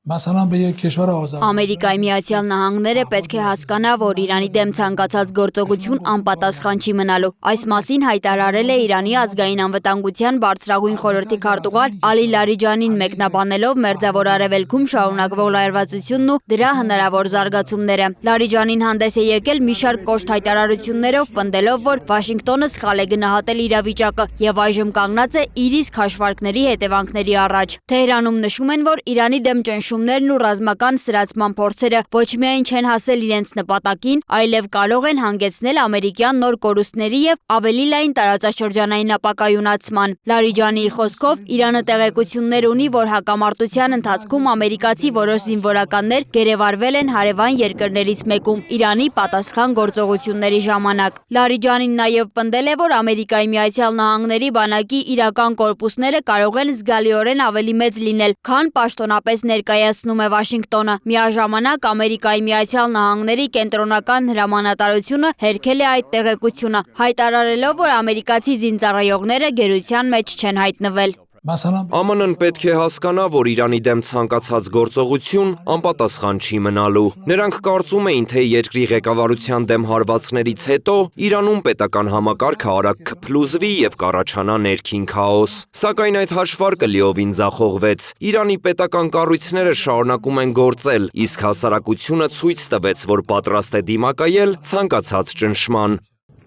Ամերիկայի Միացյալ Նահանգները պետք է հասկանա, որ Իրանի դեմ ցանկացած գործողություն անպատասխան չի մնալու։ Այս մասին հայտարարել է Իրանի ազգային անվտանգության բարձրագույն խորհրդի քարտուղար Ալի Լարիջանին մեկնաբանելով Մերձավոր Արևելքում շարունակվող լարվածությունն ու դրա հնարավոր զարգացումները։ Լարիջանին հանդես է եկել մի շարք կոշտ հայտարարություններով, պնդելով, որ Վաշինգտոնը սխալ է գնահատել իրավիճակը եւ այժմ կանգնած է իր իսկ հաշվարկների հետևանքների առաջ։ Թեհրանում նշում են, որ Իրանի դեմ ճնշումներն ու ռազմական սրացման փորձերը ոչ միայն չեն հասել իրենց նպատակին, այլև կարող են հանգեցնել ամերիկյան նոր կորուստների եւ ավելի լայն տարածաշրջանային ապակայունացման։ Լարիջանիի խոսքով Իրանը տեղեկություններ ունի, որ հակամարտության ընթացքում ամերիկացի որոշ զինվորականներ գերեվարվել են հարևան երկրներից մեկում Իրանի պատասխան գործողությունների ժամանակ։ Լարիջանին նաեւ պնդել է, որ Ամերիկայի Միացյալ Նահանգների բանակի իրական կորպուսները կարող են զգալիորեն ավելի մեծ լինել, քան պաշտոնապես ներկայացնում է Վաշինգտոնը։ Միաժամանակ Ամերիկայի Միացյալ Նահանգների կենտրոնական հրամանատարությունը հերքել է այդ տեղեկությունը, հայտարարելով, որ ամերիկացի զինծառայողները գերության մեջ չեն հայտնվել։ ԱՄՆ-ն պետք է հասկանա, որ Իրանի դեմ ցանկացած գործողություն անպատասխան չի մնալու։ Նրանք կարծում էին, թե երկրի ղեկավարության դեմ հարվածներից հետո Իրանում պետական համակարգը արագ կփլուզվի եւ կառաջանա ներքին քաոս։ Սակայն այդ հաշվարկը լիովին ձախողվեց։ Իրանի պետական կառույցները շարունակում են գործել, իսկ հասարակությունը ցույց տվեց, որ պատրաստ է դիմակայել ցանկացած ճնշման։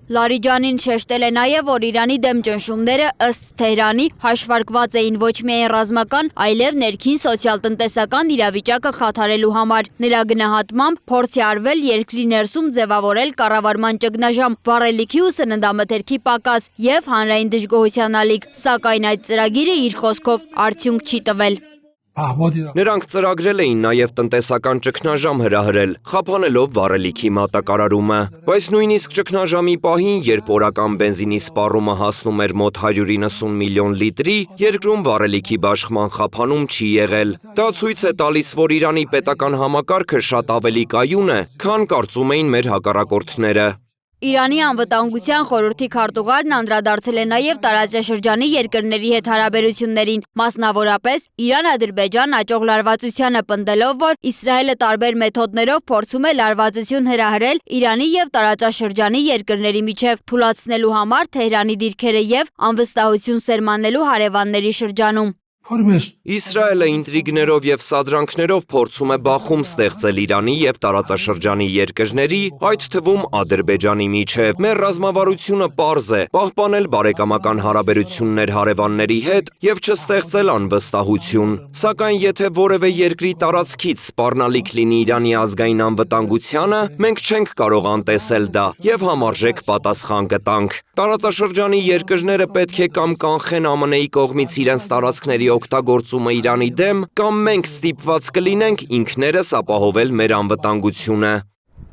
Լարիջանին շեշտել է նաև, որ Իրանի դեմ ճնշումները ըստ Թեհրանի հաշվարկված էին ոչ միայն ռազմական, այլև ներքին սոցիալ-տնտեսական իրավիճակը խաթարելու համար։ Նրա գնահատմամբ փորձ է արվել երկրի ներսում ձևավորել կառավարման ճգնաժամ, վառելիքի ու սննդամթերքի պակաս եւ հանրային դժգոհության ալիք, սակայն այդ ծրագիրը իր խոսքով արդյունք չի տվել։ Նրանք ծրագրել էին նաև տնտեսական ճգնաժամ հրահրել, խափանելով վառելիքի մատակարարումը, բայց նույնիսկ ճգնաժամի պահին, երբ օրական բենզինի սպառումը հասնում էր մոտ 190 միլիոն լիտրի, երկրում վառելիքի բաշխման խափանում չի եղել։ Դա ցույց է տալիս, որ Իրանի պետական համակարգը շատ ավելի կայուն է, քան կարծում էին մեր հակառակորդները։ Իրանի անվտանգության խորհրդի քարտուղարն անդրադարձել է նաև տարածաշրջանի երկրների հետ հարաբերություններին, մասնավորապես Իրան-Ադրբեջան աճող լարվածությանը, պնդելով, որ Իսրայելը տարբեր մեթոդներով փորձում է լարվածություն հրահրել Իրանի եւ տարածաշրջանի երկրների միջև, թուլացնելու համար Թեհրանի դիրքերը եւ անվստահություն սերմանելու հարևանների շրջանում։ Իսրայելը ինտրիգներով եւ սադրանքներով փորձում է բախում ստեղծել Իրանի եւ տարածաշրջանի երկրների, այդ թվում Ադրբեջանի միջև։ Մեր ռազմավարությունը պարզ է՝ պահպանել բարեկամական հարաբերություններ հարևանների հետ եւ չստեղծել անվստահություն։ Սակայն եթե որևէ երկրի տարածքից սպառնալիք լինի Իրանի ազգային անվտանգությանը, մենք չենք կարող անտեսել դա եւ համարժեք պատասխան կտանք։ Տարածաշրջանի երկրները պետք է կամ կանխեն ԱՄՆ-ի կողմից իրենց տարածքների օգտագործումը Իրանի դեմ, կամ մենք ստիպված կլինենք ինքներս ապահովել մեր անվտանգությունը։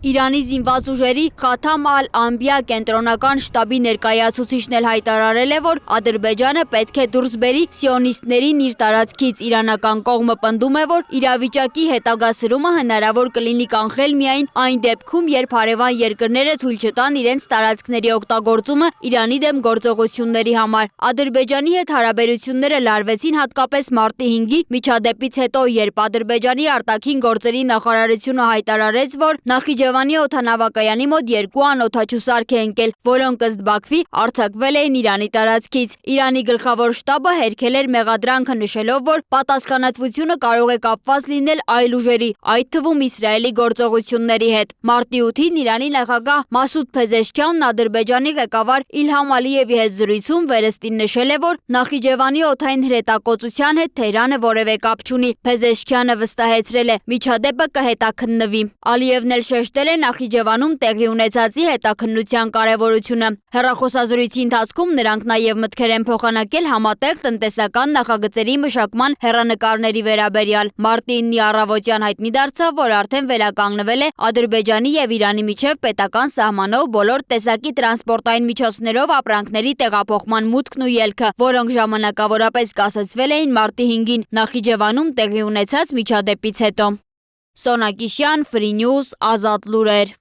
Իրանի զինված ուժերի Խաթամ ալ-Անբիա կենտրոնական շտաբի ներկայացուցիչն էլ հայտարարել է, որ Ադրբեջանը պետք է դուրս բերի սիոնիստներին իր տարածքից։ Իրանական կողմը պնդում է, որ իրավիճակի հետագա սրումը հնարավոր կլինի կանխել միայն այն դեպքում, երբ հարևան երկրները թույլ չտան իրենց տարածքների օգտագործումը Իրանի դեմ գործողությունների համար։ Ադրբեջանի հետ հարաբերությունները լարվեցին հատկապես մարտի 5-ի միջադեպից հետո, երբ Ադրբեջանի արտաքին գործերի նախարարությունը հայտարարեց, որ Նախիջևանի օդանավակայանի մոտ 2 անօդաչու ընկել, որոնք ըստ Բաքվի արձակվել էին Իրանի տարածքից։ Իրանի գլխավոր շտաբը հերքել էր մեղադրանքը, նշելով, որ պատասխանատվությունը կարող է կապված լինել այլ ուժերի, այդ թվում Իսրայելի գործողությունների հետ։ Մարտի 8-ին Իրանի նախագահ Մասուդ Փեզեշքյանն Ադրբեջանի ղեկավար Իլհամ Ալիևի հետ զրույցում վերստին նշել է, որ Նախիջևանի օդային հրետակոծության հետ Թեհրանը որևէ կապ չունի։ Փեզեշքյանը վստահեցրել է՝ միջադեպը կհետաքննվի։ Ալիևն էլ շեշտել է Նախիջևանում տեղի ունեցածի հետաքննության կարևորությունը։ Հեռախոսազրույցի ընթացքում նրանք նաև մտքեր են փոխանակել համատեղ տնտեսական նախագծերի մշակման հեռանկարների վերաբերյալ։ Մարտի 9-ի առավոտյան հայտնի դարձավ, որ արդեն վերականգնվել է Ադրբեջանի եւ Իրանի միջև պետական սահմանով բոլոր տեսակի տրանսպորտային միջոցներով ապրանքների տեղափոխման մուտքն ու ելքը, որոնք ժամանակավորապես կասեցվել էին մարտի 5-ին Նախիջևանում տեղի ունեցած միջադեպից հետո։ Սոնա Կիշյան, Free News, Ազատ լուրեր։